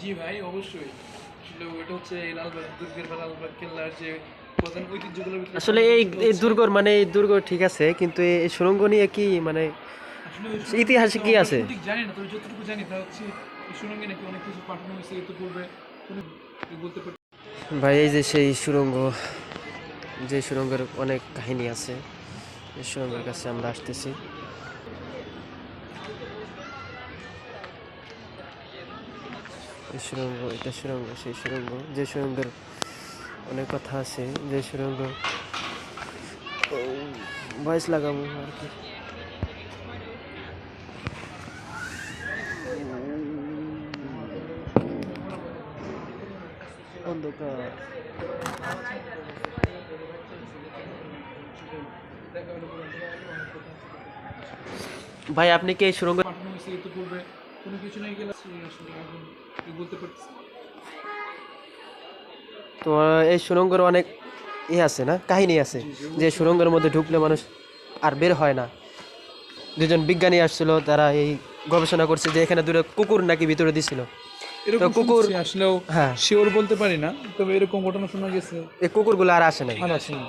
জি ভাই, অবশ্যই। আসলে ওইটা হচ্ছে এই লালবাগ দুর্গের বা লালবাগ কেল্লার যে প্রধান ঐতিহ্যগুলোর ভিতরে একটা আসলে এই ছিল এই হচ্ছে। দুর্গ মানে এই দুর্গ ঠিক আছে, কিন্তু এই সুড়ঙ্গ নিয়ে কি মানে আসলে ওই সুড়ঙ্গে ইতিহাসে তো কি আমরা আছে? সঠিক জানি না, তবে যতটুকু জানি তা হচ্ছে এই সুড়ঙ্গে নাকি অনেক কিছু পাঠানো হয়েছে ইতিপূর্বে। কোনো বলতে পারি। ভাই এই যে সেই সুড়ঙ্গ, যে সুড়ঙ্গের অনেক কাহিনী আছে, এই সুড়ঙ্গের কাছে আমরা আসতেছি। এই সুড়ঙ্গ, এটা সুড়ঙ্গ, সেই সুড়ঙ্গ, যে সুড়ঙ্গের অনেক কথা আছে, যে সুড়ঙ্গ ভয়েস লাগাবো আর কি। অন্ধকার। ভাই আপনি কি এই সুড়ঙ্গ পাঠানো হয়েছে ইতিপূর্বে, কোনো কিছু নেই গেলে আসলে এখন বলতে পারছি। তো এই সুড়ঙ্গের অনেক আছে না, কাহিনী আছে, জি জি, যে অবশ্যই। সুড়ঙ্গের মধ্যে ঢুকলে মানুষ আর বের হয় না। দুজন বিজ্ঞানী আসছিল, তারা এই গবেষণা করছে যে এখানে দুটো কুকুর নাকি ভিতরে দিছিল। তো এরকম কুকুর, শুনছি, আসলেও হ্যাঁ, শিওর বলতে পারি না, তবে এরকম ঘটনা শোনা গেছে। এই কুকুরগুলো আর আসে নাই। আর আছে না।